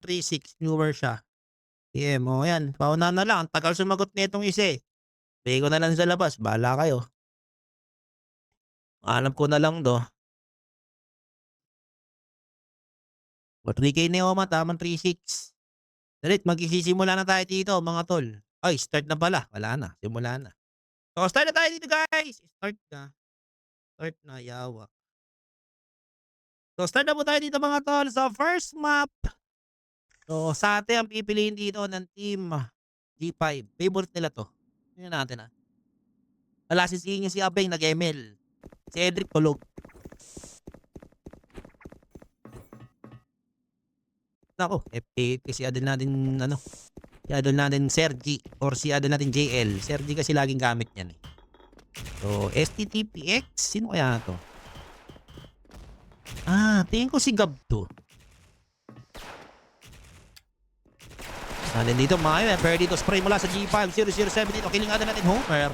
36 newer siya. PM, oh, yan. Paunahan na lang. Ang tagal sumagot nitong isa, eh. Bigay ko na lang sa labas. Bahala kayo. Alam ko na lang 'to. O 3K na yung tamang 36. Dalit, magsisimula na tayo dito, mga tol. Ay, start na pala. Wala na. Simula na. So, start na tayo dito, guys. Start na. Start na. Yawa. So, start na po tayo dito, mga tol. So, first map. So, sa atin ang pipiliin dito ng team G5. Favorite nila to. Tingnan natin, ah. Wala si si Abeng nag-ML. Si Edric tulog. Naku, FK si idol natin ano, si idol natin Sergi or si idol natin JL. Sergi kasi laging gamit niyan, eh. So, STTPX, sino kaya 'to? Tingin ko si Gab 'to. Alin dito mga yun, pero dito spray mula sa G5, 007 dito, killing natin Homer.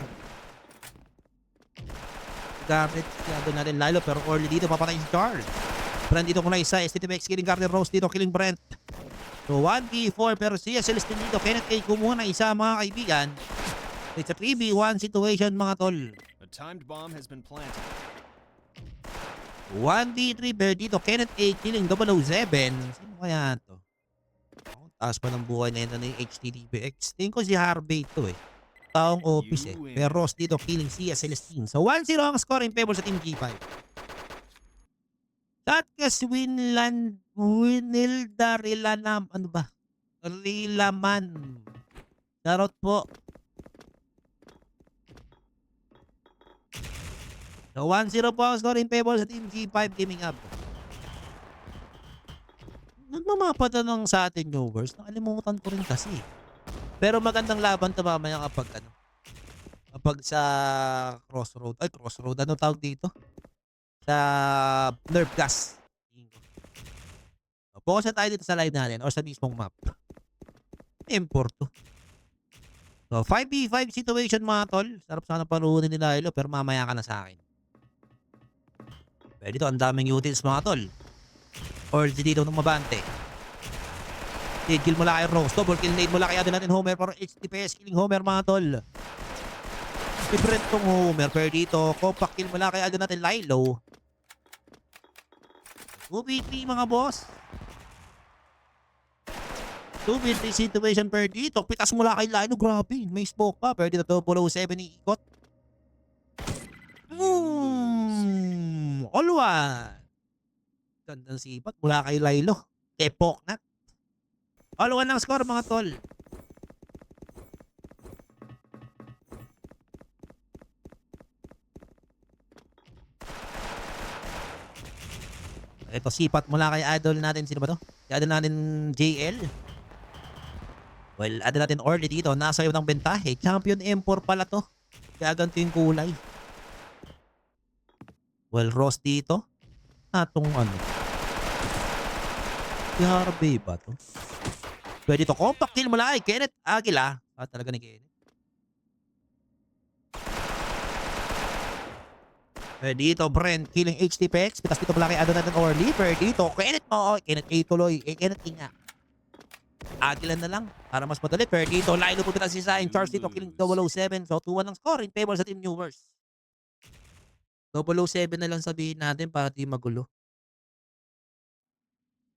Gamit si idol natin Lilo, pero early dito, papatay si Charles. Brent dito muna isa, STTPX killing Garden Rose dito, killing Brent. So 1v4 pero siya Celestine dito, Kenneth A kumuha na isa mga kaibigan. It's a 3v1 situation mga tol. A timed bomb has been planted. 1v3 pero dito, Kenneth A killing 007. Sino kaya to? Taas pa ng buhay na ito ng HTTPX. Tingin ko si Harvey ito, eh. Taong office, eh. Pero Ross dito killing siya Celestine. So 1-0 ang score in favor sa Team G5. Tatkas Winilda Rilanam. Ano ba? Rilaman. Darot po. So 1-0 po ang score in favor sa Team G5 Gaming Up. Nagmamapa na ng sa atin viewers. Nakalimutan ko rin kasi. Pero magandang laban ito mamaya kapag ano. Kapag sa crossroad. Ay, crossroad. Ano tawag dito? Sa nerve gas. Focus na tayo dito sa live natin o sa mismong map. Import to. So 5v5 situation mga tol. Sarap sana panuunin nila Ilo pero mamaya ka na sa akin. Pero dito ang daming utils mga tol. Or dito ng mabante. Lead kill mula kay Rose. Double kill nade mula kay Adel natin Homer. Pero HTPS killing Homer mga tol. Different tong Homer. Pero dito compact kill mula kay Adel natin Lilo. 2v3 mga boss. 2v3 situation per dito. Pitas mula kay Lilo. Grabe. May smoke pa. Pero dito 007 iikot. All one. Gandang sipat mula kay Lilo. Epok na. All one ang score mga tol. Ito sipat mula kay idol natin. Sino ba to? Si idol natin JL. Well, idol natin Orly dito. Nasa iyo ng bentahe. Champion M4 pala to. Kaya ganito yung kulay. Well, Ross dito. Atong ano. Si Harvey ba to? Pwede to. Compact kill mula kay Kenneth Aguila. Talaga ni Kenneth. Dito, Brent, killing HTPX. Pitas dito pala kay Adon natin Orly. Dito, Kenneth mo. Kenneth A tuloy. Kenneth A nga. Agilan na lang para mas madali. Dito, Lilo po pitas isa. In charge dito, killing 007. So, 2-1 ang score in favor sa Team Newers. 007 na lang sabihin natin para di magulo.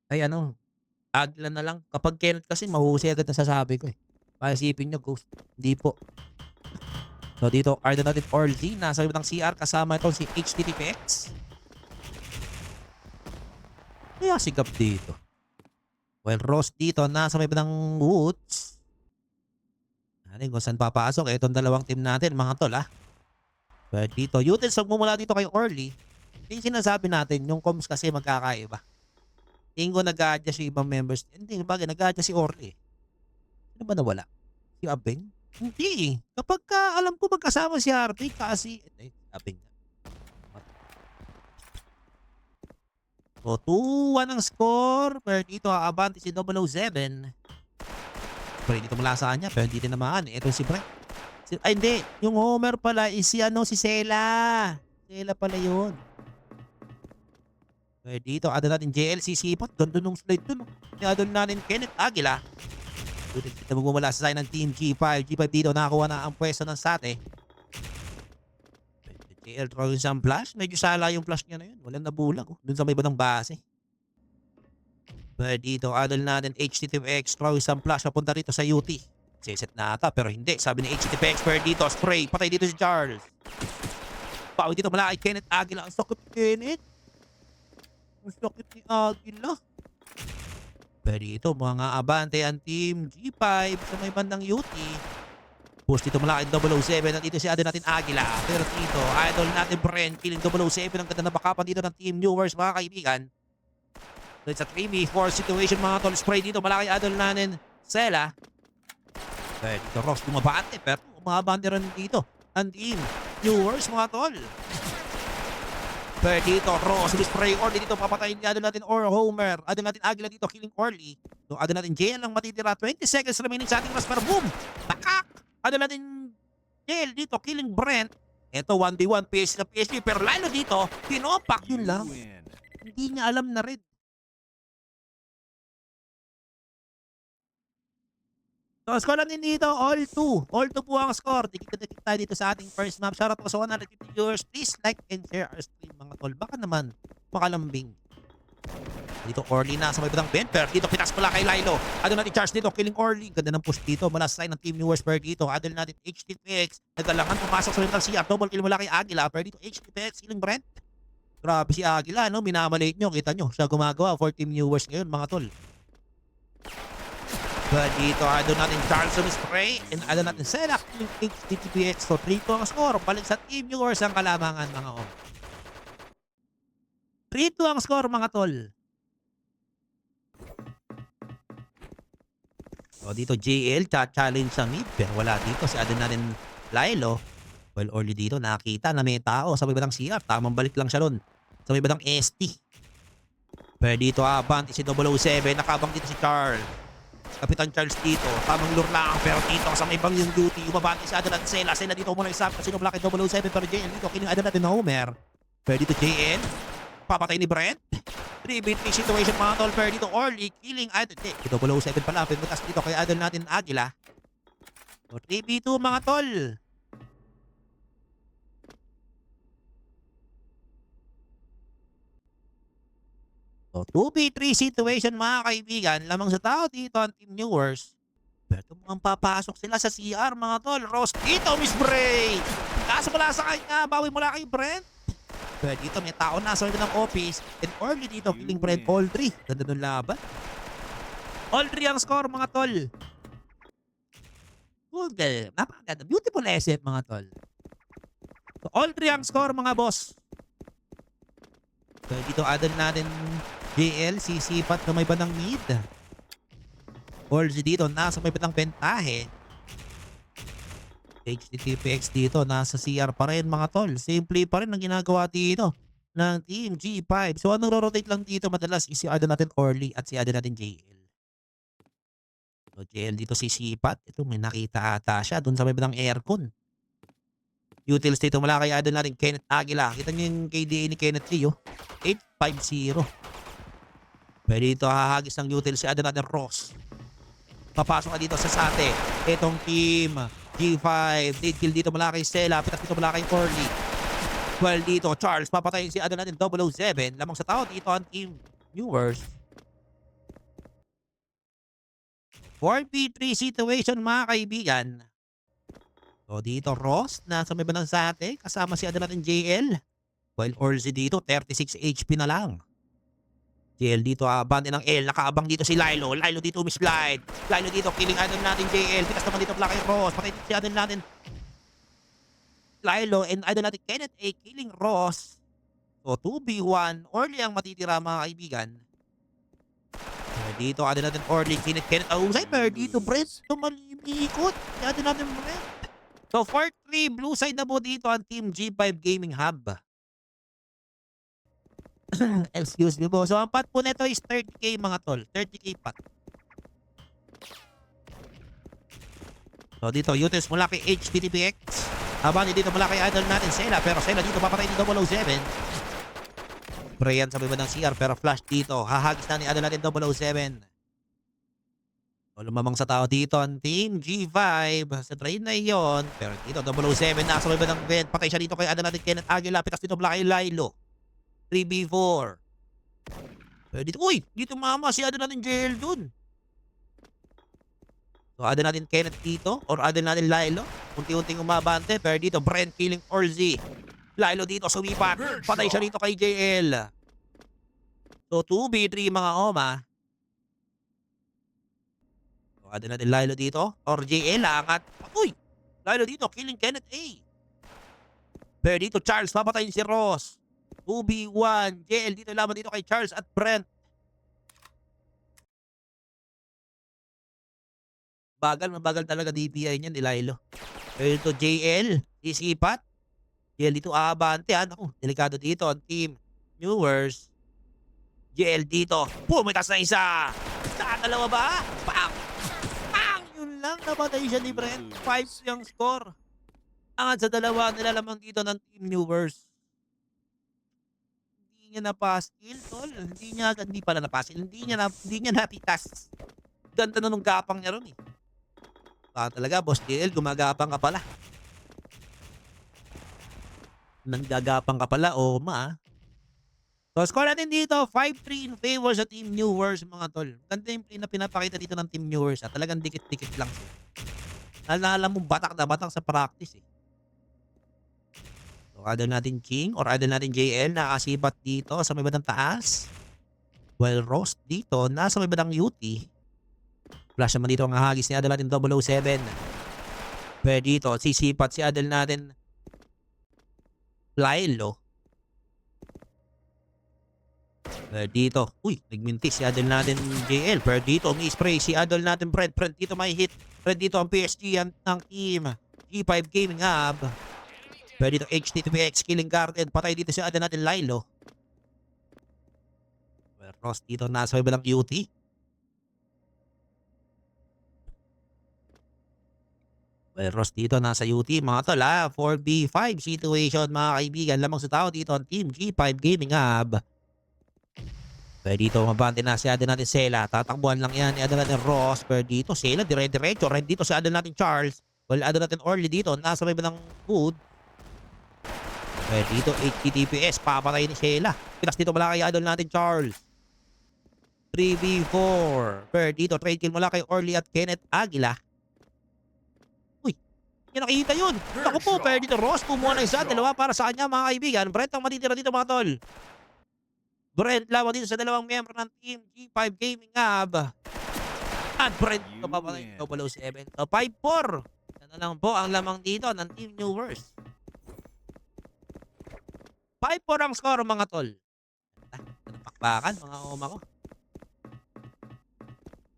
Ay, ano. Agilan na lang. Kapag Kenneth kasi, mahusay agad na sasabi ko, eh. Paisipin nyo, Ghost. Hindi po. So dito, Arden natin Orly. Nasa ng CR kasama itong si HTTPX. Kaya sigap dito. Well, Ross dito. Nasa may ng Woods. Ano kung saan papasok. Itong dalawang team natin, mga tol, ah. Pero dito, utils magmumula dito kay Orly. Yung sinasabi natin, yung comms kasi magkakaiba. Tingin ko nag-a-adjust yung ibang members. Hindi, bagay, nag-a-adjust si Orly. Ano ba nawala? Si Abeng? Hindi. Kapag alam ko magkasama si Harvey kasi Abeng. So 2-1 ang score. Pero dito aabante si 007. Pero dito mula sa kanya. Pero hindi din naman. Ito si Brent. Ay hindi. Yung Homer pala is si Sela. Sela pala yun. Dito, ada natin JLC Sipot. Ganda nung slide dun. Ada natin Kenneth Aguila. Dito magmumula sa side ng Team G5. G5 dito, nakakuha na ang pwesto ng Sate. JL throw isang flash. Medyo sala yung flash niya na yun. Walang nabulag. Dun sa may ibang base. Dito, adal natin HTTPX. Throw isang flash. Papunta rito sa UT. Siset na ata, pero hindi. Sabi ni HTTPX. Dito, spray. Patay dito si Charles. Pawi dito mula kay Kenneth Aguila. Ang sakit ni Kenneth. Ang sakit ni Aguila. Dito, mga abante ang Team G5 sa may bandang UT. Push dito mula kay 007. At dito si Adel natin Aguila. Pero dito, idol natin Brent. Killing 007. Ang ganda na bakapan dito ng Team Newers, mga kaibigan. So it's a 3v4 situation, mga tol. Spray dito mula kay idol natin Sela. Dito, Ross bumabante. Pero umabante rin dito ang Team Newers, mga tol. Dito, Ross, spray Orly dito, papatayin ni Adel natin or Homer. Adel natin Aguila dito, killing Orly. So, Adel natin JL ang matitira. 20 seconds remaining sa ating Rasper. Boom! Takak! Adel natin JL dito, killing Brent. Ito, 1v1, PSG na PSG. Pero lalo dito, pinopak yun lang. win. Hindi niya alam na rin. So, score lang din dito, all 2. All 2 po ang score. Dikit-dikit tayo dito sa ating first map. Shoutout po sa 150 viewers. Please like and share our stream, mga tol. Baka naman, makalambing. Dito, Orly na sa may batang Benper. Dito, pitas pala kay Lilo. Adel natin Charles dito, killing Orly. Ganda ng push dito. Mula sa side ng Team Viewers. Per dito, Adel natin HTPX. Nagalangan, pumasok sa may batang CR. Double kill mula kay Aguila. Per dito, HTPX, killing Brent. Grabe si Aguila, no? Minamalate nyo. Kita nyo, siya gumagawa for Team Viewers ngayon, mga tol. Dito, adon natin Charleston spray and adon natin Selak yung HTTPX. So, 3-2 ang score. Balik sa Team Viewers ang kalamangan, mga om. 3-2 ang score, mga tol. So, dito JL, challenge sa mid. Pero wala dito. Si adon natin Lilo. Well, Orly dito, nakita na may tao sa may batang CR. Tamang balik lang siya ron. Sa may batang ST. Pero dito, abante si 007. Nakabang dito si Charles. Kapitan Charles dito, tamang lure lang, pero dito sa may bang yung duty, umabante si Adel at Sela dito muna isap, kasi nabla kay 007, pero JL dito, kining Adel natin na Homer. Pero dito JL, papatay ni Brent. 3v3 situation, mga tol, pero dito Orly, killing Adel, 007 pala, pero matas dito kay Adel natin Aguila. So 3v2, mga tol. So, 2v3 situation, mga kaibigan. Lamang sa tao dito ang Team Newers. Pero mukhang papasok sila sa CR, mga tol. Ross dito, Miss Bray. Kaso mula sa kanya, bawi mula kay Brent. Pero dito may tao na sa ng office. And Orly dito, killing Brent all 3. Ganda ng laban. All 3 ang score, mga tol. Good. Napakaganda. Beautiful SF, mga tol. So, all 3 ang score, mga boss. So, dito adal natin JL, sisipat na may bandang mid. Orly dito, nasa may bandang pentahe. HTTPX dito, nasa CR pa rin, mga tol. Simple pa rin ang ginagawa dito ng Team G5. So, anong rotate lang dito madalas is si Adel natin Orly at si Adel natin JL. So, JL dito sisipat. Ito, may nakita ata siya dun sa may bandang aircon. Utils dito mula kay Adel natin Kenneth Aguila. Kita niyo yung KDA ni Kenneth Lee, 850. Pero dito hahagis ng utils si Adel natin Ross. Papasok na dito sa Sate. Itong Team G5. Lead kill dito mula kay Stella. Pitas dito mula kay Orly. Well dito, Charles. Papatayin si Adel natin 007. Lamang sa tao dito ang Team Viewers. 4v3 situation, mga kaibigan. So dito Ross, nasa may bandang Sate, kasama si Adel natin JL. While Orly dito, 36 HP na lang. JL dito, abante ng L, nakaabang dito si Lilo. Lilo dito, mislide. Lilo dito, killing Adel natin JL. Pitas naman dito pala kay Ross. Patay dito si Adel natin Lilo and Adel natin Kenneth A. Killing Ross. So 2v1, Orly ang matitira, mga kaibigan. So dito, Adel natin Orly, Kenneth Ahusay. Pero dito, Brent, tumalimikot. Adel natin Brent. So, 4-3, blue side na po dito ang Team G5 Gaming Hub. Excuse me po. So, ang pot po nito is 30k, mga tol. 30k pot. So, dito, Utils mula kay HTTPX. Habang dito mula kay idol natin, Sela. Pero Sela dito papatay ni 007. Sprayan sa baba ng CR pero flash dito. Hahagis na ni Adel natin 007. O lumamang sa tao dito ang Team G5 sa train na iyon. Pero dito 007 nasa baba ng vent. Patay siya dito kay Adel natin Kenneth Aguila. Pitas dito mula kay Lilo. 3v4. Pero dito, uy! Dito mama si Adel natin JL dun. So Adel natin Kenneth dito or Adel natin Lilo. Unti-unting umabante. Pero dito Brent killing Orzi. Lilo dito sumipat. Patay siya dito kay JL. So 2v3 mga Oma. So Adel natin Lilo dito or JL angat. Uy! Lilo dito killing Kenneth A. Pero dito Charles papatayin si Ross. 2v1. JL dito laban dito kay Charles at Brent. Mabagal talaga DPI niyan ni Lilo. Pero dito JL, isipat. JL dito aabante. Naku, delikado dito ang Team Viewers. JL dito. Pumitas na isa. Sa dalawa ba? Pang! Pang! Yun lang. Napatay siya ni Brent. 5 yung score. Angat sa dalawa nilalamang dito ng Team Viewers. Hindi niya napaskill, tol. Hindi pala napaskill. Hindi niya napitas. Ganda na nung gapang niya ron eh. Talaga, Boss JL, gumagapang ka pala. Nanggagapang ka pala, Oma. So, score natin dito, 5-3 in favor sa Team Viewers, mga tol. Ganda yung play na pinapakita dito ng Team Viewers. Talagang dikit-dikit lang. Alam mo, batak na batak sa practice eh. So, Adel natin King or Adel natin JL, nakasibat dito sa may bandang taas. Well, Roast dito, nasa may bandang UT. Flash naman dito ang hagis ni Adel natin 007. Pero dito, sisipat si Adel natin Lilo. Pero dito, uy, nagmintis si Adel natin JL. Pero dito, spray si Adel natin Brent. Brent dito may hit. Brent dito ang PSG ng team G5 Gaming Hub. Pero dito, HT2PX killing garden. Patay dito si Adel natin Lilo. Well, Ross dito, nasa may balang UT. Well, Ross dito nasa UT mga tol 4v5 situation mga kaibigan. Lamang sa tao dito ang Team G5 Gaming Hub. Pero dito mabante na si Adel natin Sela. Tatakbuhan lang yan ni Adel natin Ross. Pero dito Sela dire-diretso. Red dito si Adel natin Charles. Well, Adel natin Orly dito. Nasa may ng food. Pero dito HTTPS. Papatay ni Sela. Pitas dito mula kay Adel natin Charles. 3v4. Pero dito trade kill mula kay Orly at Kenneth Aguila. Yan nakikita yun. Naku po, pero dito Ross, kumuha na isa. Dalawa para sa kanya mga kaibigan. Brent ang matitira dito mga tol. Brent laban dito sa dalawang member ng Team G5 Gaming Hub. At Brent ito pa pala yung 007. So 5-4. Yan na lang po ang lamang dito ng Team Viewers. 5-4 ang score mga tol. Napakbakan mga oma ko.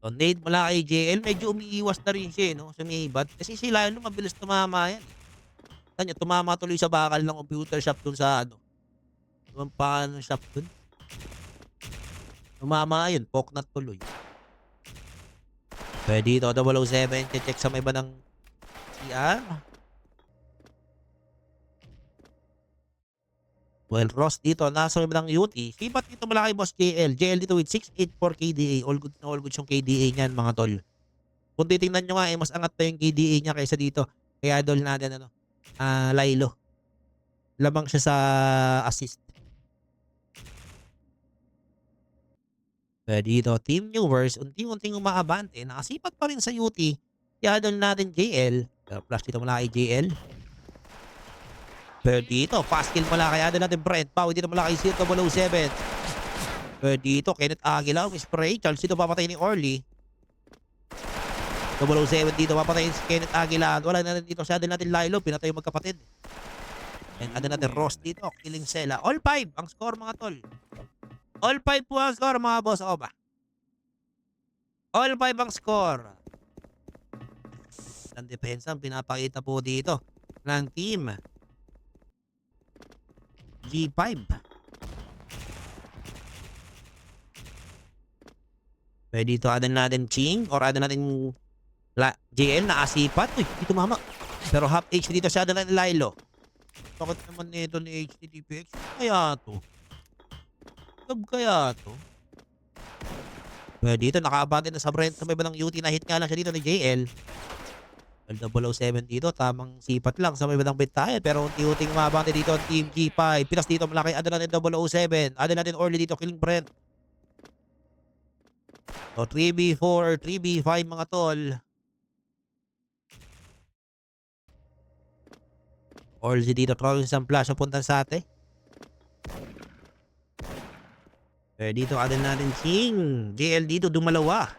So, nade mula kay JL, medyo umiiwas na rin siya, no? Sumibat. Kasi si Lilo, mabilis tumama yan. Kanya, tumama tuloy sa bakal ng computer shop dun sa, yung paano shop dun. Tumama yun, poknat tuloy. Kaya dito, 007, check sa may iba ng CR. Well, Ross dito, nasa may ng UT. Sipat dito mula kay Boss JL. JL dito with 684 KDA. All good na all good yung KDA niyan, mga tol. Kung titingnan nyo nga, mas angat pa yung KDA niya kaysa dito. Kaya idol natin, Lilo. Lamang siya sa assist. Kaya dito, Team Viewers, unting-unting umaabante. Nakasipat pa rin sa UT. Kaya idol natin JL. Pero flash dito mula kay JL. Pero dito, fast kill mula kay Adel natin Brent. Pawi dito mula kay 007. Pero dito, Kenneth Aguila, spray. Charles dito papatay ni Orly. 007 dito, papatay si Kenneth Aguila. Wala na dito si Adel natin Lilo. Pinatay yung magkapatid. And Adel natin Ross dito, killing Sela. All 5 ang score mga tol. All 5 po ang score mga boss. O ba? All 5 ang score. Ang depensa ang pinapakita po dito ng team G5. Pwede dito adan natin Ching or adan natin JL na asipat. Uy, dito mama. Pero half HP dito sa adan natin Lilo. Bakit naman nito ni HTTPX? Kaya to. Love kaya 'to? Dito nakaabante na sa Brent sa may bandang UT, na-hit nga lang siya dito ni JL. 007 dito, tamang sipat lang sa may bandang bentayan, pero unti-unting umabante dito ang Team G5. Pinas dito malaki, ada natin 007. Ada natin Orly dito, killing Brent. So 3v4 or 3v5 mga tol. Orly dito, throwing some flash papunta sa atin. Dito ada natin King. JL dito, dumalawa.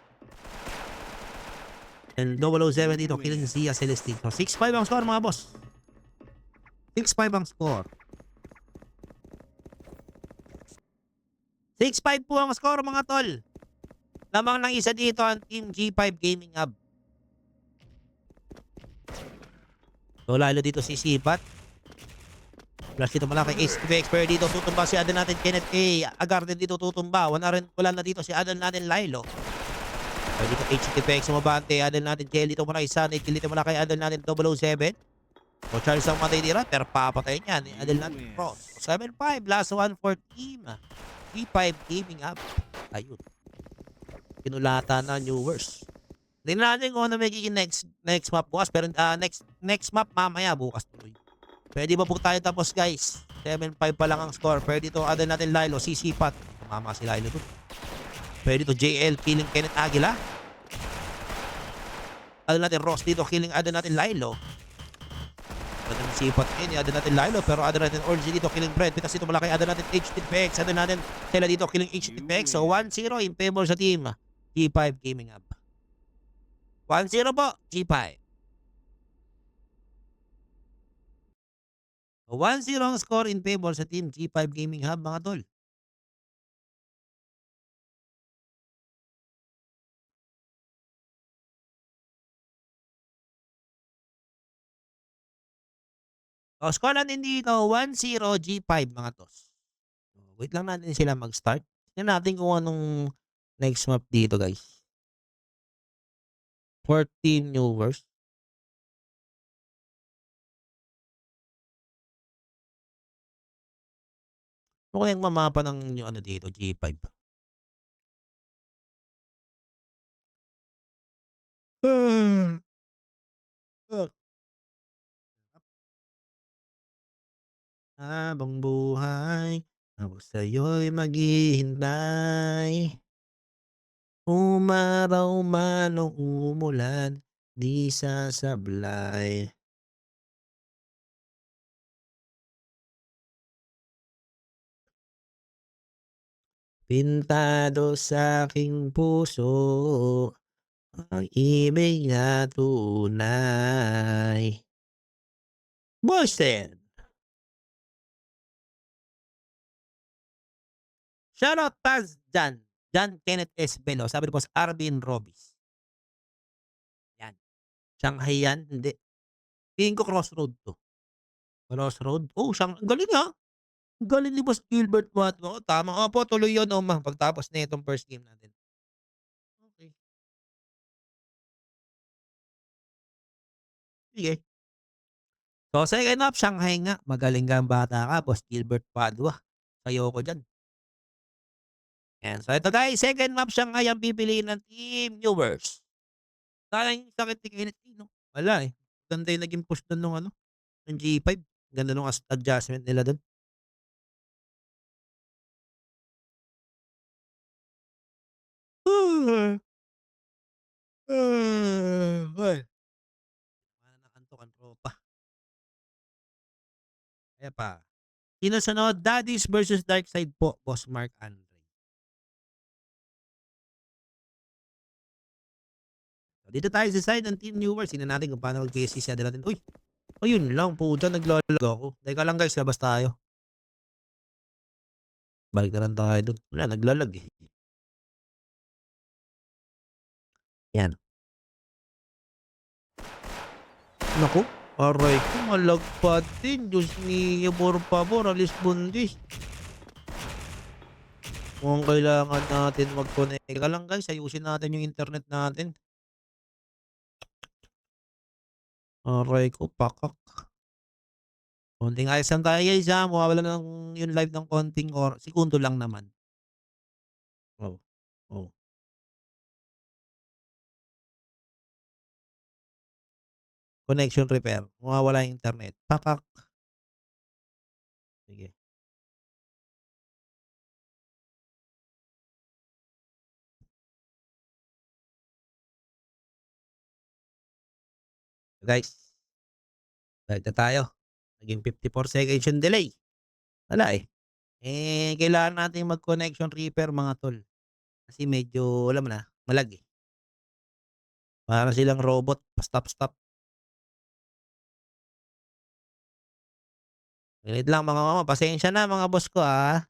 And 007 dito, killing Zia Celestine. So 6-5 ang score mga boss. 6-5 ang score. 6-5 po ang score mga tol. Lamang ng isa dito ang Team G5 Gaming Hub. So lalo dito si Sipat. Plus dito malaki Ace to be expert dito. Tutumba si Adel natin Kenneth A. Agarden dito tutumba. Wala na dito si Adel natin Lilo. So dito HTPX sumabante. Adel natin JL dito malaki Sun. Dito malaki Adel natin 007. So Charles ang matay nila pero papatay niya ni Adel natin Cross. So 7-5. Last one for Team G5 Gaming Hub. Ayun. Kinulata na viewers. Tingnan natin kung ano magiging next map bukas. Pero next map mamaya bukas tuloy. Pwede ba po tayo tapos guys? 7-5 pa lang ang score. Pwede ito ada natin Lilo, sisipat. Tumama si Lilo dun. Pwede ito JL killing Kenneth Aguila. Ada natin Ross dito killing ada natin Lilo. Ada natin sipat ini ada natin Lilo. Pero ada natin Orgy dito killing Brent. Pitas dito malaki ada natin HTPX. Ada natin Tela dito killing HTPX. So 1-0 in favor sa team G5 Gaming Hub. 1-0 po G5. 1-0 ang score in favor sa Team G5 Gaming Hub mga tol. O score natin dito 1-0 G5 mga tos. Wait lang natin sila mag-start. Tingnan natin kung anong next map dito guys. 14 viewers. Ano kayang mamapa ng yung ano dito G5? Habang buhay, ako sa'yo'y maghihintay. Umaraw man o umulan, di sasablay. Pintado sa aking puso ang ibig na tunay. Boysen! Shoutout Taz Jan. Jan Kenneth S. Belo. Sabi ni Boss Arvin Robis. Yan. Shanghai yan? Hindi. Tingin ko Crossroad to. Crossroad? Oh, ang galing ha. Ang galing ni Boss Gilbert Matmo. Oh, tama. Opo, tuloy yun, Oma. Pagtapos na itong first game natin. Okay. Sige. So, second half, Shanghai nga. Magaling ka ang bata ka, Boss Gilbert Padua. Sayo ko dyan. Yan. So, ito guys, second map Shanghai ang pipiliin ng team viewers. Sayang yung sakit ni Kenneth Lee, no? Wala eh. Ganda yung naging push doon nung ano, ng G5. Ganda nung adjustment nila doon. Well, mana nakantok ang tropa. Kaya pa. Sino sunod? Daddies versus Darkside po, Boss Mark Andre. So, dito tayo sa side ng team viewers. Sino natin kung paano mag-PSG siya natin. Uy! Ayun lang, puta, naglalag ako. Teka lang guys, labas tayo. Balik na lang tayo doon. Wala, naglalag eh. Yan. Naku, aray ko, malagpad din. Diyos ni por favor, alis bundis. Mukhang kailangan natin mag-connect. Teka lang guys, ayusin natin yung internet natin. Aray ko, pakak. Konting ayos lang tayo guys ha. Mawawala ng yung live ng konting or segundo lang naman. Oh, oh. Connection repair, mawawala yung internet, pakak. Sige. Guys, balik na tayo. Naging 54 seconds yung delay. Wala, eh. Kailangan nating mag-connection repair mga tol. Kasi medyo alam mo na, malag, eh. Para silang robot, pa-stop-stop. Ganito lang mga mama, pasensya na mga boss ko, ah.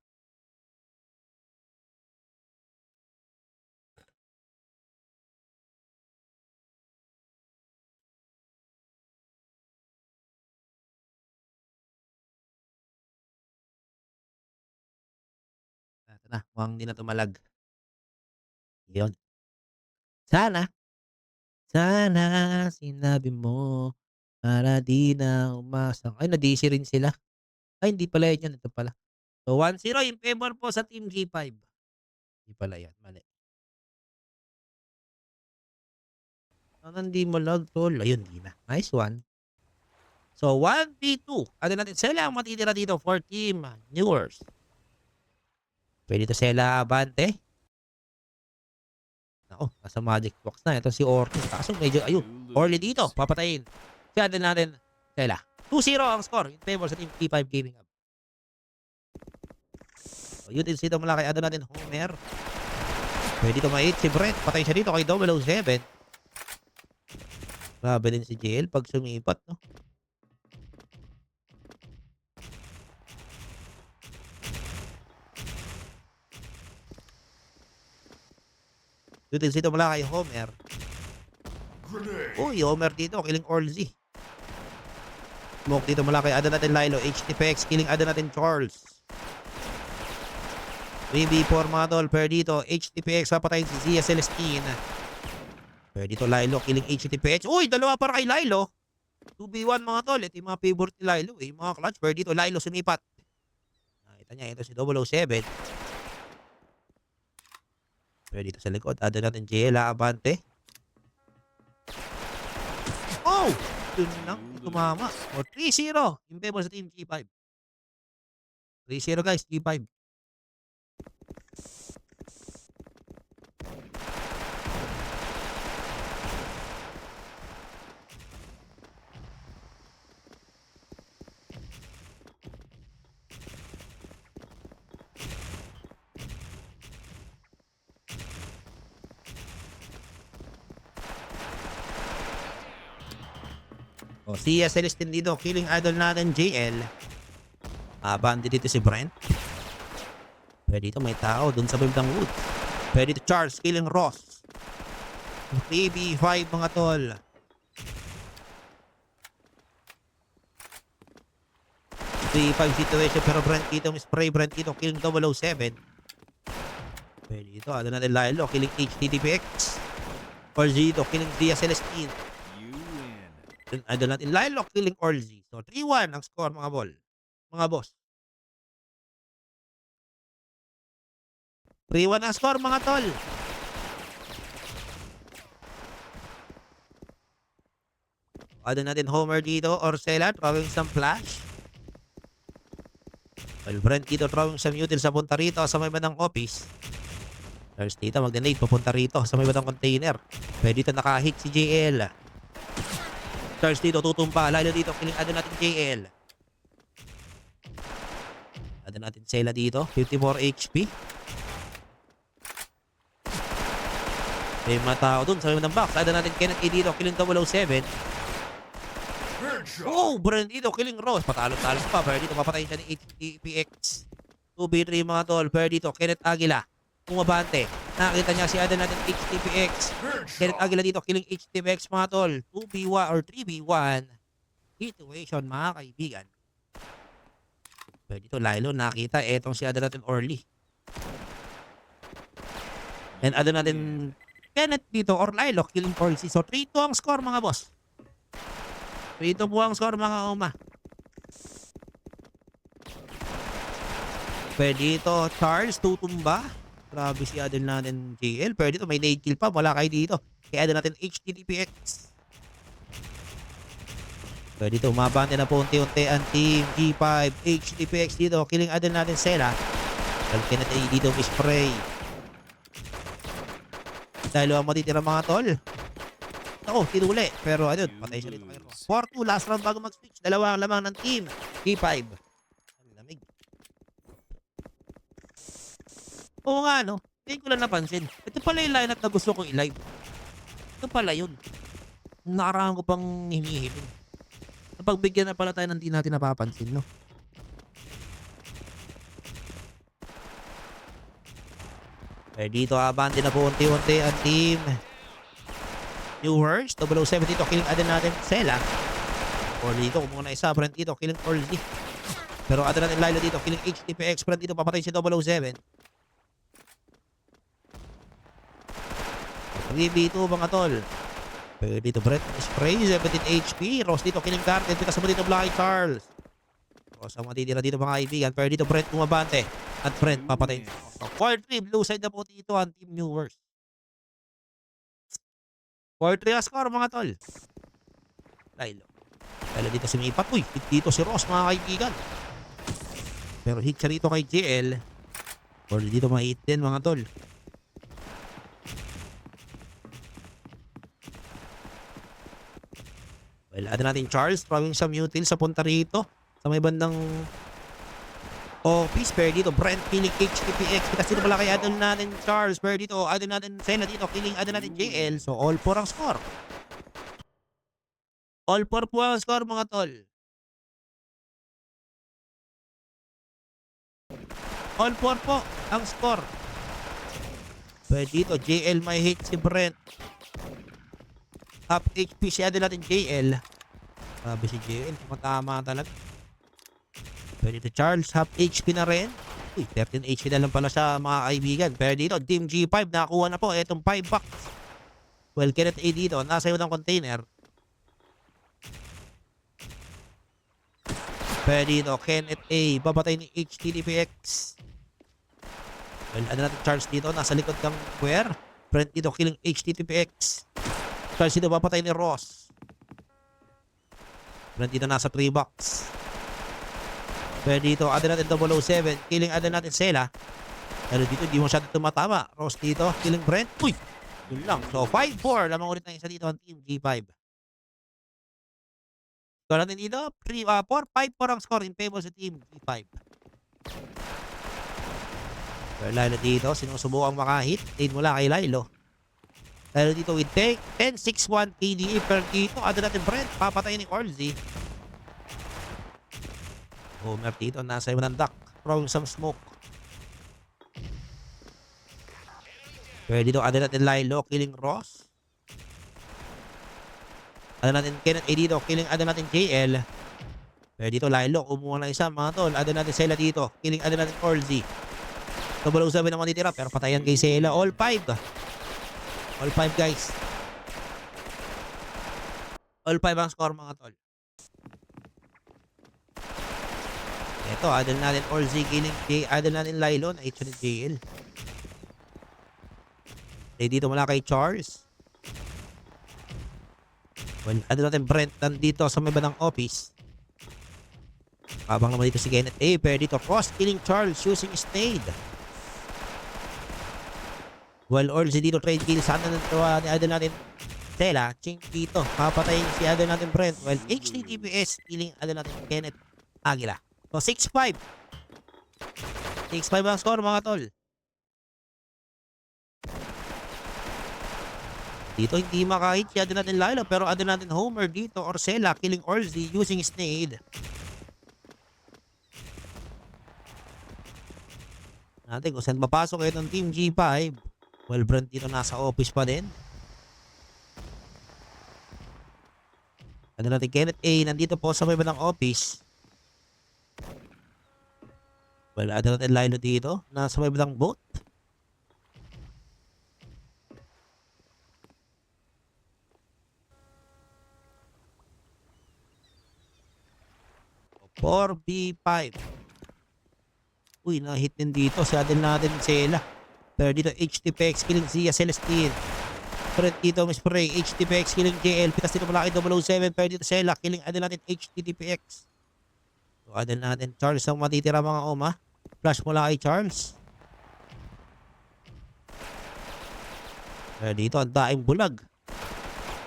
Eto na, mukhang hindi na 'to malag. Yun. Sana, sana sinabi mo para di na umasa ay na-DC rin sila. Ay hindi pala yun, ito pala. So 1-0 in favor po sa Team G5. Hindi pala yan, mali. Sana hindi malag tol, ayun di na. Nice one. So 1v2, ano natin sila ang matitira dito for Team Newers. Pwede to sila Abante. Nako, nasa magic box na. Ito si Ortiz. Kaso medyo, ayun, Orly dito. Papatayin. Kaya din natin sila. 2-0 ang score in favor sa Team P5 Gaming Hub. So, yun din sito mula kay ano natin, Homer. Pwede dito ma-8 si Brent. Patay siya dito kay 007. Grabe din si JL pag sumipat, no? Yun din sito mula kay Homer. Uy, Homer dito. Killing Orlzy. Smoke dito mula kay ada natin Lilo. HTPX. Killing ada natin Charles. 3v4 mga tol. Per dito. HTPX. Papatayin si Zia Celestine. Per dito Lilo. Killing HTPX. Uy, dalawa para kay Lilo. 2v1 mga tol. Ito yung mga favorite ni Lilo. Eh. Mga clutch. Per dito Lilo sumipat. Nakita niya. Ito si 007. Per dito sa likod. Ada natin Jela Abante. Oh! Dun lang. Tumama. O 3-0. In favor sa Team G5. 3-0 guys. G5. O, si Celestine dito, killing idol natin, JL. Bandi dito si Brent. Pwede dito may tao dun sa Bibdang Wood. Pwede dito Charles, killing Ross. 3v5 mga tol. 3v5 situation pero Brent dito, spray Brent dito, killing 007. Pwede dito, ano natin Lilo, killing HTTPX. Orgy dito, killing Dia Celestine. You win. Idol natin Lilo, killing Orgy. So 3-1 ang score mga ball. Mga boss. 3-1 ang score mga tol. Ano natin Homer dito, Orcela throwing some flash. Well, Brent dito throwing some util sa punta rito sa may bandang office. Charles dito mag-donate papunta rito sa may bandang container. Pwede dito nakahit si JL. Charles dito tutumpa. Lalo dito killing ano natin JL. Ano natin Sela dito. 54 HP. May mga tao dun sa may bandang box. Ano natin Kenneth A dito killing 007. Oh, Brent dito killing Rose. Patalo-talo pa. Pero dito papatayin siya ni HTPX. 2v3 mga tol. Pero dito Kenneth Aguila. Pumabante. Nakita niya si Ada natin HTPX. Kenneth Aguila dito killing HTPX mga tol. 2v1 or 3v1 situation mga kaibigan. Pero dito Lilo nakita. Etong si Ada natin Orly. And Ada natin Kenneth dito or Lilo killing Orly. So 3-2 ang score mga boss. 3-2 po ang score mga uma. Pwede dito Charles tutumba. Grabe si Adel natin JL. Pero dito may nade kill pa. Wala kayo dito. Kaya Adel natin HTTPX. Pero dito umabante na po unti-unti ang team G5. HTTPX dito. Killing Adel natin Sela. Kalkin natin dito spray. Dahil ang matitira mga tol. Ako, tinuli. Pero ano, patay siya dito kay Ross. 4-2, last round bago mag-switch. Dalawa ang lamang ng team. G5. Ang lamig. Oo nga, no? Hindi ko lang napansin. Ito pala yung lineup na gusto kong i-live. Ito pala yun. Nakaraan ko pang hinihiling. Napagbigyan na pala tayo ng di natin napapansin, no? Kaya dito, abante na po unti-unti ang team. Viewers, 007 dito, killing Adel natin Sela. Or dito, kung na isa, Brent dito, killing Orly. Pero Adel natin Lilo dito, killing HTPX, Brent dito, papatay si 007. 3v2 mga tol. Pero dito, Brent, spray, 17 HP. Ross dito, killing Cartel, pitas mo dito, Blacky Charles. Ross ang matitira dito mga kaibigan. Pero dito, Brent bumabante. At Brent, papatay. So, 4-3, blue side na po dito ang team viewers. 4-3 ang score mga tol. Lilo. Lilo dito si Mipat. Uy, hit dito si Ross mga kaibigan. Pero hit siya dito kay JL. Or dito ma-hit din mga tol. Well, ada natin Charles. Throwing sa mutil sa punta rito. Sa may bandang office. Pero dito, Brent killing HTPX. Kasi dito pala kay Adel natin Charles. Pero dito, Adel natin Sena dito. Killing Adel natin JL. So, all 4 ang score. All 4 po ang score mga tol. All 4 po ang score. Pero dito, JL may hit si Brent. Up HP si Adel natin JL. Grabe si JL. Tumatama talaga. Pero dito Charles, half HP na rin. Uy, 13 HP na lang pala sa mga kaibigan. Pero dito, Team G5, nakakuha na po. Itong 5 bucks. Well, Kenneth A dito, nasa iyo ng container. Pero dito, Kenneth A, babatay ni HTTPX. Well, ano natin Charles dito, nasa likod kang square. Brent dito, killing HTTPX. Charles dito, babatay ni Ross. Brent dito, nasa 3 bucks. Pero dito, ada natin 007. Killing ada natin Sela. Pero dito, hindi mo masyado tumatama. Ross dito, killing Brent. Uy! Yun lang. So, 5-4. Lamang ulit na isa dito ang Team G5. Score natin dito, 4-5-4 ang score in favor sa Team G5. Pero Lilo dito, sinusubukang makahit. Aid mula kay Lilo. Lilo dito with take. 10-6-1 KDA. Pero dito, ada natin Brent. Papatay ni Orly. Homer dito, nasa iyo ng duck. Throwing some smoke. Pero dito, ada natin Lilo, killing Ross. Ada natin Kenneth A dito, killing ada natin JL. Pero dito, Lilo, kumuha na isa, mga tol. Ada natin Sela dito, killing ada natin Orly. 007 ang matitira, pero patayan kay Sela. All 5. All 5, guys. All 5 ang score, mga tol. Ito, adal natin Orly killing adal natin Lilo na HN JL. Dito mula kay Charles. Well, adal natin Brent nandito sa may banang office. Habang naman dito si Kenneth A. Pero dito, Ross killing Charles using Stade. Well, Orly dito trade kill sana ni adal natin Sela. Ching dito, papatayin si adal natin Brent. Well, HTTPS killing adal natin Kenneth Aguila. So, 6-5. 6-5 ang score, mga tol. Dito, hindi makahit si adin natin Lilo. Pero adin natin Homer dito. Or Sela, killing Orly using Snade. Natin kung saan papasok ito ng Team G5. Well, Brent dito nasa office pa din. Adin natin Kenneth A. Nandito po sa may banang office. Well, ada natin Lilo dito. Nasa may bandang boat. So, 4v5. Uy, na-hit din dito. Si adin natin Sela. Pero dito HTPX killing Zia Celestine. Pero dito Miss Prey, HTPX killing JL. Pitas dito malaki 007. Pero dito Sela killing Adel natin HTTPX. So Adel natin. Charles ang matitira mga oma. Flash mula kay Charles. Pero dito ang daing bulag.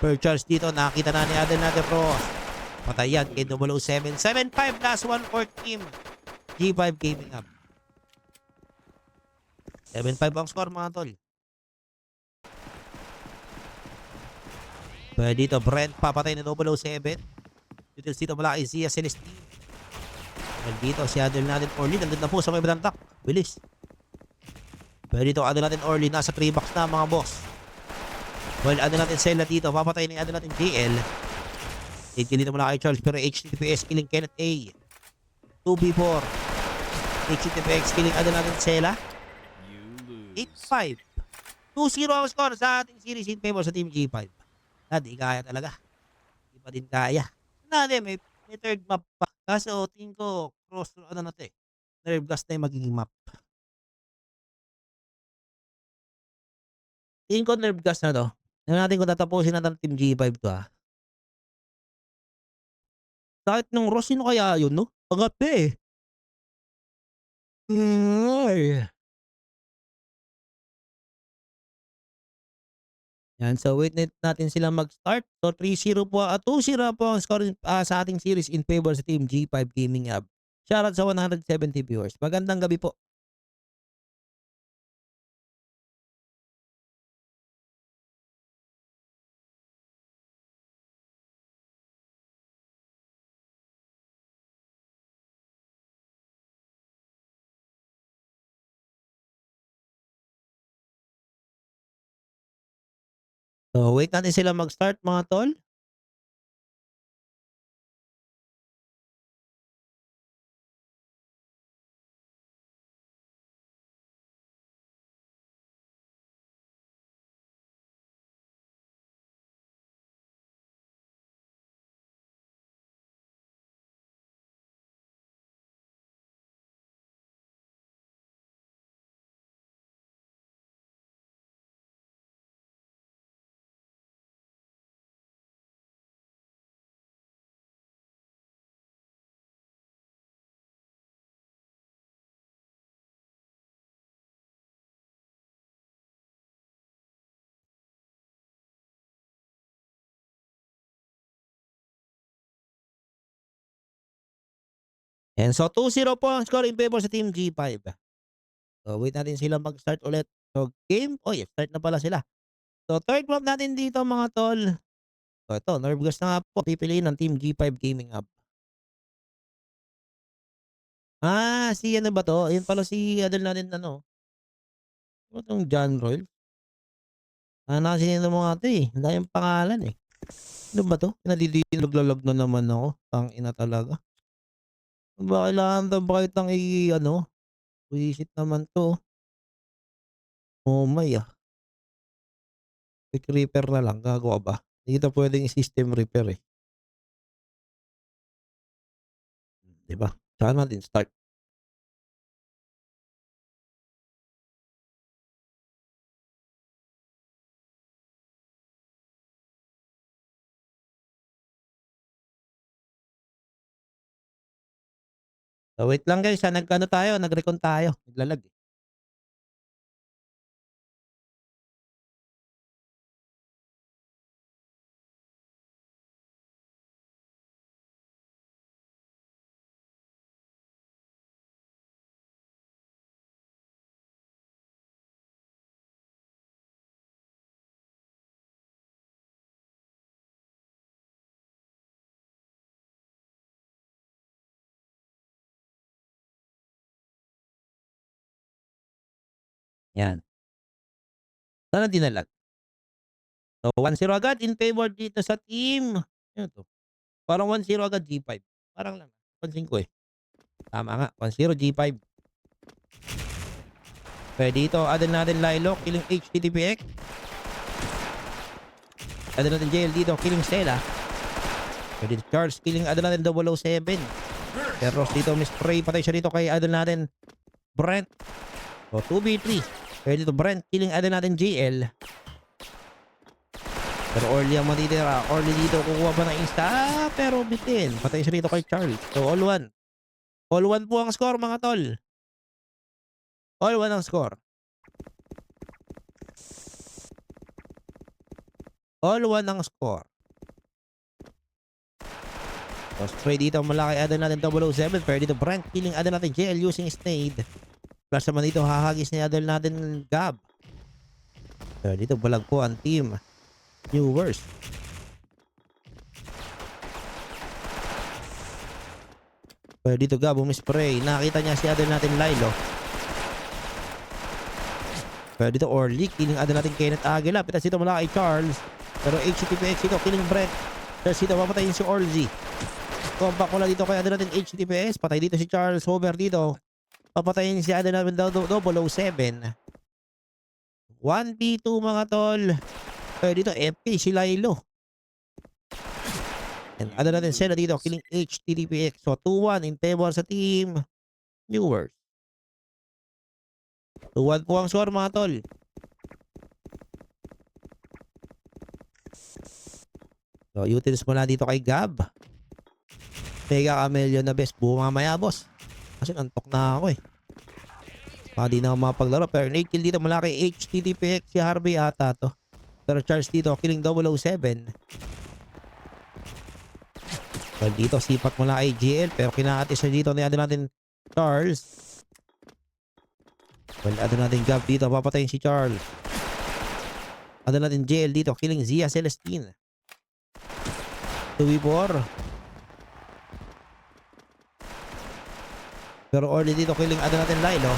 Pero Charles dito nakita na ni Adel natin Ross. Patay yan kay 007. 7-5 last one for team G5 Gaming Up. 7-5 ang score mga tol. Pero dito Brent papatay na 007. Dito malaki Zia Celestine. Pero dito si Adel natin Orly. Nandun na po sa may balantak. Bilis. Pero dito Adel natin Orly. Nasa 3 box na mga boss. Well, Adel natin Sela dito. Papatay na Adel natin JL. 8 kill dito mula kay Charles. Pero HTTPS killing Kenneth A. 2B4. HTTPX killing Adel natin Sela. You lose. 8-5. 2-0 ang score sa ating series in favor sa Team G5. Di kaya talaga. Di pa din kaya. May third map pa. Kaso tingin ko cross ano na to eh. Nerve gas na yung magiging map. Tingin ko nerve gas na to. Tingnan natin kung tatapusin natin Team G5 to ah. Kahit nung Ross, sino kaya yun no? Pagapi eh. Ay. Yan, so wait natin sila mag-start. So 3-0 po, 2-0 po ang score sa ating series in favor sa Team G5 Gaming Hub. Shoutout sa 170 viewers. Magandang gabi po. So wait natin sila mag-start mga tol. And so 2-0 po ang score in favor sa Team G5. So wait natin sila mag-start ulit. So game, start na pala sila. So third map natin dito mga tol. So ito, nerve gas na nga po. Pipiliin ng Team G5 Gaming Hub. Si ano ba to? Ayun pala si Adel natin ano. Ano itong John Royal? Nasin yung mga ito eh. Ang dayang pangalan eh. Ano ba to? Naglalag na naman ako. Tang ina talaga. Ba kailangan daw ba kitang visit naman to. Oh my Quick repair na lang. Gagawa ba? Hindi kita pwedeng system repair eh. Diba? Saan natin start? So wait lang guys, nag-recon tayo. Naglalag eh. Yan. Sana dinalag. So 1-0 agad in favor dito sa team. Ano to? Parang 1-0 agad G5. Parang lang. Pansin ko eh. Tama nga. 1-0 G5. Kaya dito, adal natin Lilo, killing HTTPX. Adal natin JL dito, killing Stella. Kaya dito Charles, killing adal natin 007. Pero dito Miss Prey, patay siya dito kay adal natin Brent. So 2v3. Pwede dito Brent. Killing ada natin GL. Pero Orly ang matitira. Orly dito kukuha pa ng insta. Pero bitin. Patay siya rito kay Charles. So all one. All one po ang score mga tol. All one ang score. All one ang score. So straight dito malaki ada natin 007. Pero dito Brent. Killing ada natin JL using Snade. Plus naman dito hahagis ni Adel natin Gab. So dito balag po ang team Viewers. Pero dito Gab umispray. Nakita niya si Adel natin Lilo. Pero dito Orly. Killing Adel natin Kenneth Aguila. Pitas dito malaki Charles. Pero HTPX dito killing Brent. Charles dito papatayin si Orly. Compact wala dito kay Adel natin HTPS. Patay dito si Charles. Hover dito. Papatayin si Adel natin 007. 1v2 mga tol. Pero dito FK si Lilo. And ano natin sila dito killing HTTPX. So 2-1 in favor sa team Viewers. 2-1 po ang score mga tol. So utils mula dito kay Gab. Mega Camellia na best. Buo mamaya boss. Kasi antok na ako eh. Di na ako mapaglaro. Pero kill dito mula kay HTTPX si Harvey ata to. Pero Charles dito killing 007. Well, dito sipat mula kay GL. Pero kinakati siya dito ni ano natin Charles. Well, ano natin Gab dito. Papatayin si Charles. Ano natin GL dito killing Zia Celestine. 2v4. Pero Orly dito killing ano natin Lilo.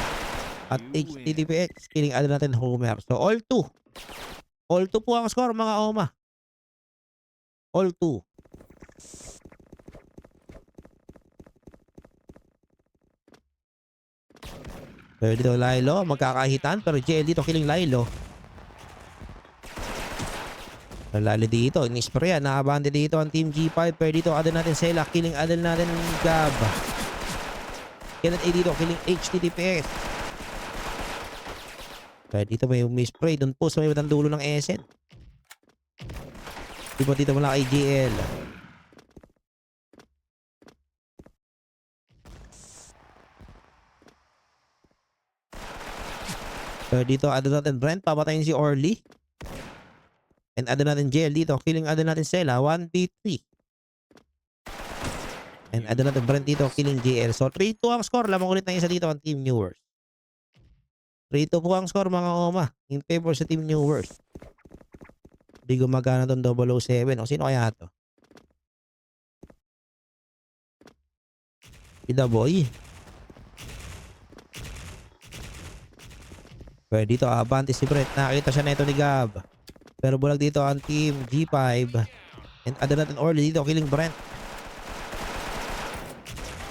At HTTPX killing ano natin Homer. So all 2. All 2 po ang score mga Oma. All 2. Pero dito Lilo magkakahitan. Pero JL dito killing Lilo. Lalo dito inisprayan. Nakabante dito ang team G5. Pero dito adel natin Sela killing adel natin Gab. Kenneth A dito killing HTTPS. Kaya dito may spray doon po sa may batang dulo ng SN. Diba dito mula kay GL. Kaya dito ano natin Brent. Papatayin si Orly. And ano natin GL dito. Killing ano natin Sela. 1v3. And ano natin Brent dito. Killing GL. So 3-2 ang score. Lamang ulit na isa dito ang team Viewers. 3-2 po ang score mga Oma. In favor sa team Viewers. Hindi gumagana itong 007. O sino kaya ito? Ida Boy. Pero dito abante si Brett. Nakita siya na ito ni Gab. Pero bulag dito ang team G5. And ano natin Orly dito. Killing Brent.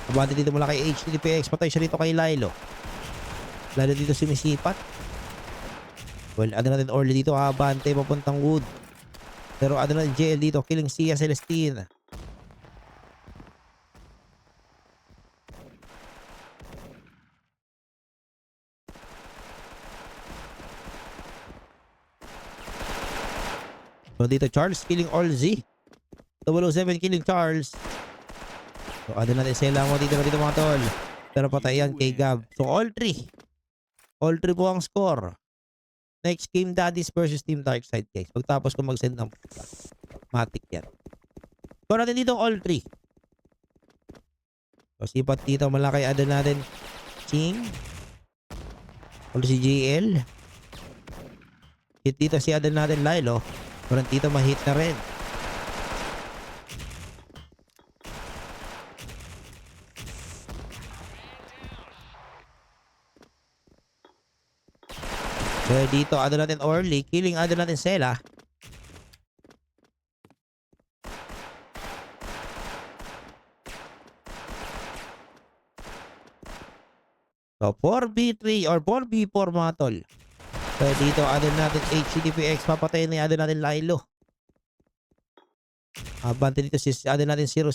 Abante dito mula kay HTTPX. Patay siya dito kay Lilo. Lalo dito sumisipat. Well, ano natin Orly dito abante papuntang Wood. Pero ano natin JL dito killing Sia Celestine. So dito Charles killing Orly. 007 killing Charles. So ano natin sila mo dito mga tol. Pero patayan kay Gab. So all 3. All 3 po ang score. Next game Daddies versus Team Darkside guys. Pagtapos ko mag-send ng matic yan. Score natin dito all 3. So sipat dito malaki ada natin King. All si GL. Hit dito si ada natin Lilo. Pero dito mahit na rin. So dito ano natin Orly. Killing ano natin Sela. So 4v3 or 4v4 mga tol. So dito ano natin HTTPX. Papatayin na ano natin Lilo. Abante dito si ano natin 007.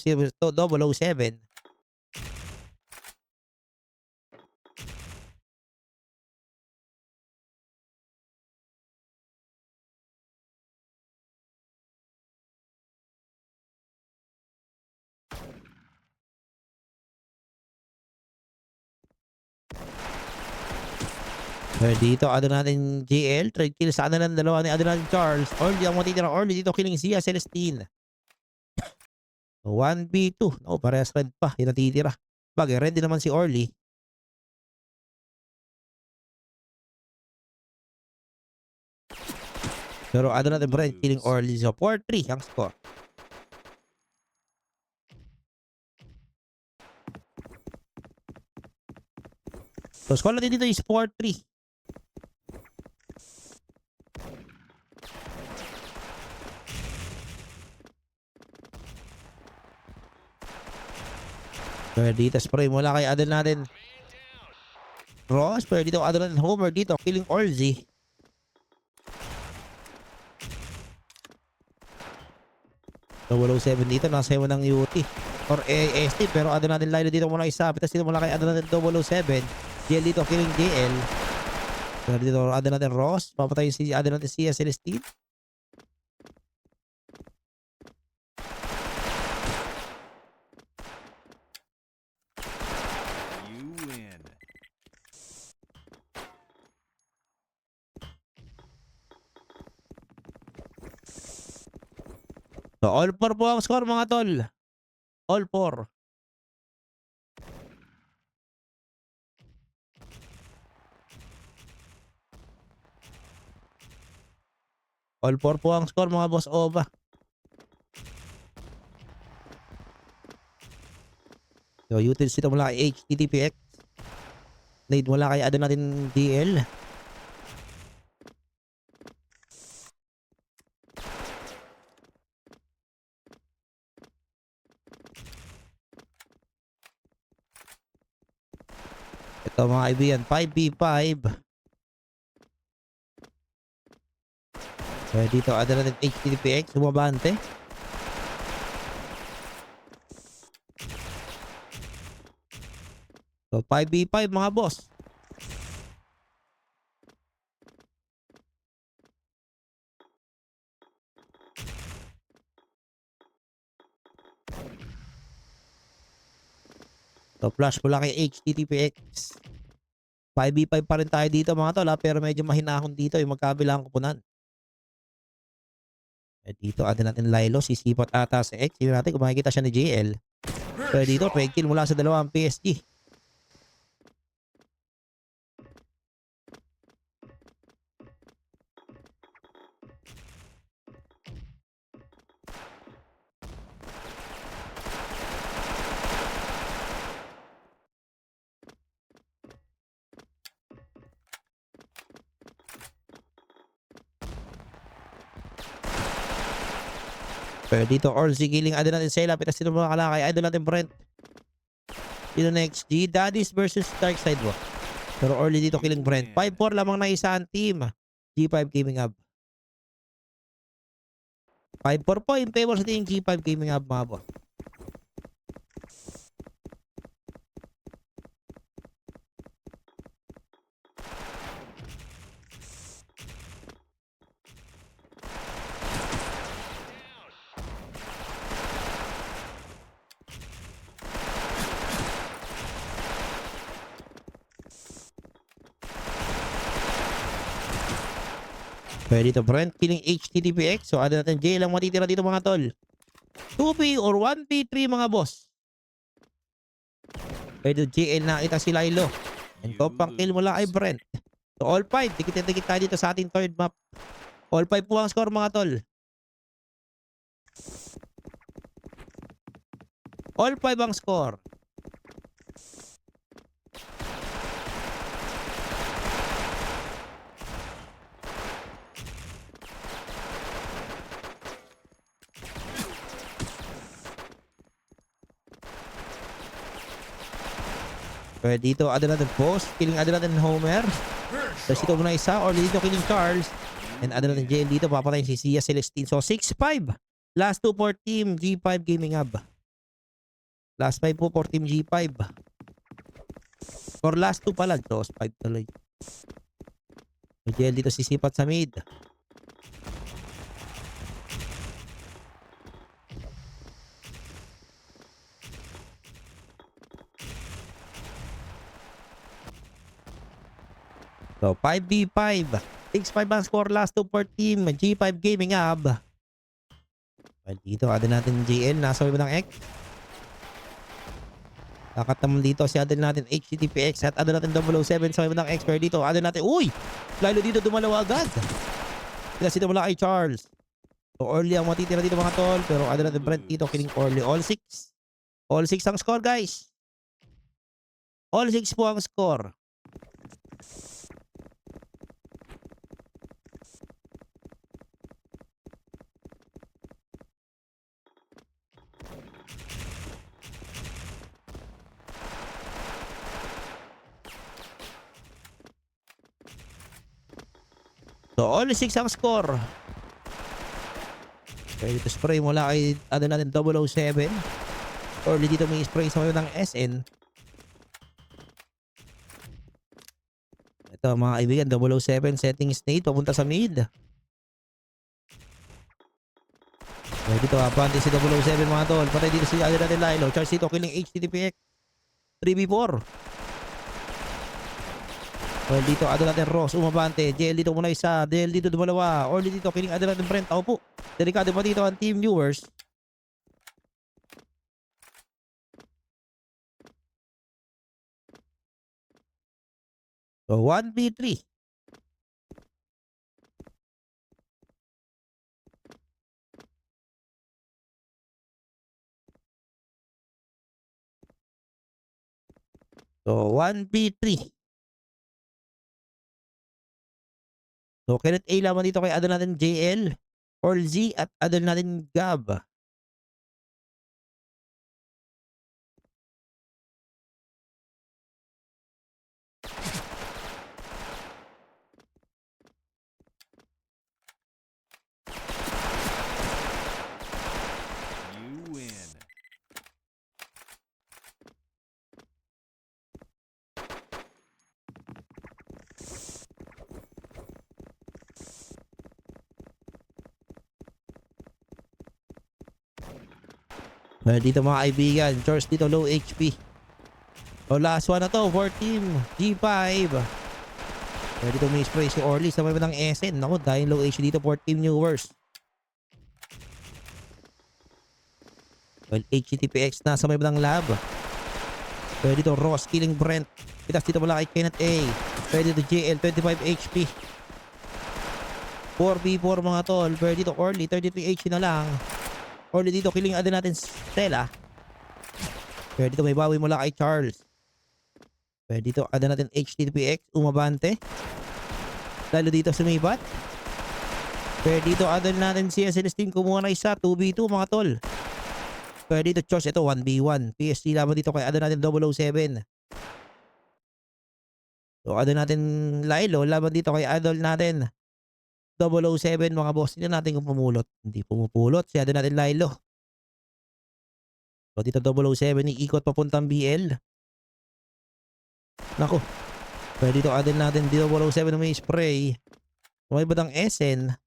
Pero dito, ano natin GL, trade kill sa ano lang dalawa ni ano natin Charles. Orly ang matitira. Orly dito killing Zia Celestine. 1v2. No, parehas red pa. Yung natitira. Bagay, red din naman si Orly. Pero ano natin Brent killing Orly. So 4-3 ang score. So score natin dito is 4-3. Pero dito spray mula kay Adel natin Ross. Pero dito Adel natin Homer dito killing Orly. So 7 dito nasa mo ng UT or AST. Pero Adel natin Lilo dito mula isa. Pitas dito mula kay Adel natin 007. GL dito killing GL. Pero dito Adel natin Ross. Papatay si Adel natin Zia Celestine. You win. So all 4 po ang score mga tol. All 4. All 4 po ang score mga boss Ova. So utils dito mula kay HTTPX. Nade mula kay ano natin DL. Ito mga kaibigan, 5v5. So dito ada natin HTTPX, bumabante. So 5v5 mga boss. So flash mula kay HTTPX. 5v5 pa rin tayo dito mga tol, pero medyo mahinahon dito yung magkabilang kupunan. Dito ada natin Lilo, sisipot ata sa X. Hindi natin kung makikita siya ni JL. Pero dito, trade kill mula sa dalawang PSG. Pero dito, Orsi killing ada natin Sela. Pitas dito mga kalakay. Idol natin Brent. Dito next, G Daddies versus Darkside mo. Pero Orly dito killing Brent. 5-4 lamang na isang team. G5 Gaming Hub. 5-4 po in favor sa team G5 Gaming Hub mga boss. Pwede dito Brent killing HTTPX. So ada natin J lang matitira dito mga tol. 2P or 1P3 mga boss. Pwede JL nakita si Lilo. And kopang kill mula kay Brent. So all 5. Dikit-dikit tayo dito sa ating third map. All 5 po ang score mga tol. All 5 ang score. Pero dito, ada natin post. Killing ada natin Homer. Tapos dito muna isa. Or dito killing Charles. And ada natin JL dito. Papatayin si Zia Celestine. So 6-5. Last 2 for team G5 Gaming Hub. Last 5 po for team G5. Or last 2 pala. So 5 tuloy. JL dito sisipat sa mid. So, 5v5. 6-5 ang score last two per team. G5 Gaming Hub. Well, dito, ada natin JL. Nasa may ng X. Kakat naman dito si ada natin HTTPX at ada natin 007 sa may ng X. Pero dito, ada natin, uy! Lalo dito dumalawa agad. Sila sila wala kay Charles. So, Orly ang matitira dito mga tol. Pero ada natin Brent dito, kiling Orly. All 6. All 6 ang score, guys. All 6 po ang score. So, all 6 ang score. Okay, dito spray mula kay ano natin 007. Or dito may spray sa mga ng SN. Ito mga kaibigan, 007 settings nade papunta sa mid. Okay, dito abante si 007 mga tol. Patay dito si ano natin Lilo. Charge dito killing HTTPX 3v4. Well, dito ano natin Ross, umabante. JL dito muna isa. JL dito dumalawa. Or dito killing ano natin Brent. Tao po. Delikado pa dito ang team viewers. So 1v3. So 1v3. So Kenneth A laman dito kay ano natin JL. Or Z at ano natin Gab. You win. Well, dito mga kaibigan, George dito low HP. So last one na to for team G5. Well, dito may spray si Orly sa may ng SN. Naku, dahil low HP dito for team viewers. Well, HTTPX na sa may ng lab. Well, dito Ross killing Brent. Pitas dito mula kay Kenneth A. Well, dito JL 25 HP. 4v4 mga tol. Well, dito Orly 33 HP na lang. Orly dito killing ada natin Stella. Well, dito may bawi mula kay Charles. Well, dito ada natin HTTPX umabante. Lalo dito sumibat. Well, dito ada natin si Celestine kumuha na isa 2v2 mga tol. Well, dito Chosh ito 1v1. PSG laban dito kay ada natin 007. So ada natin Lilo laban dito kay idol natin 007 mga boss. Tingnan natin kung pumulot. Hindi pumupulot. Si ada natin Lilo. So dito 007 iikot papuntang BL. Nako. Pwede dito adin natin 007 na may spray. May badang SN.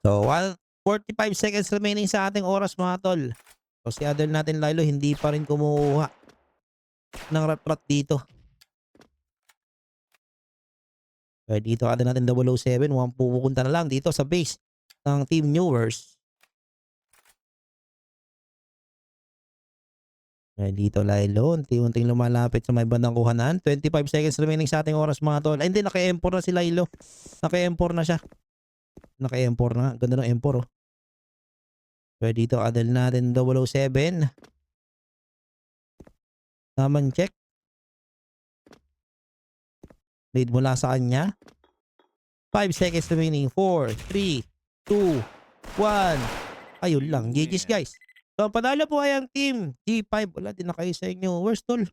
So 45 seconds remaining sa ating oras mga tol. So si Adel natin Lilo hindi pa rin kumuha ng rat-rat dito. Kaya dito ada natin 007. Mukhang pupunta na lang dito sa base ng team viewers. Kaya dito Lilo, unti-unting lumalapit sa may bandang kuhanan. 25 seconds remaining sa ating oras mga tol. Ay hindi, naka-M4 na si Lilo. Naka-M4 na siya. Naka-M4 na. Ganda ng M4 oh. Kaya dito adal natin 007. Naman check. Lead mula sa kanya. 5 seconds remaining. 4, 3, 2, 1. Ayun lang. GG's guys. So panalo po ay ang team G5. Wala din na kayo sa inyo. Worst tol.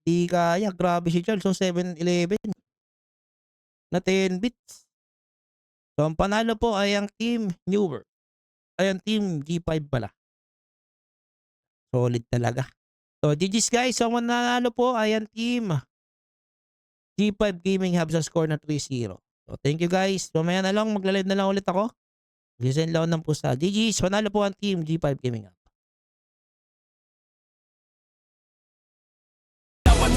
Di kaya. Grabe si Charles. So 7-11. Na 10 bits. So ang panalo po ay ang team Newer. Ay ang team G5 pala. Solid talaga. So, GG's guys. So, ang nanalo po ay ang team G5 Gaming Hub sa score na 3-0. So, thank you guys. Mamaya na lang, magla-live na lang ulit ako. Gisend lang ng pusa. GG's. Manalo po ang team G5 Gaming Hub.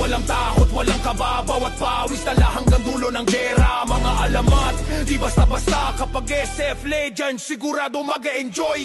Walang takot, walang kaba, bawat pawis tala hanggang dulo ng gera. Mga alamat, di basta-basta kapag SF Legends, sigurado mag-enjoy.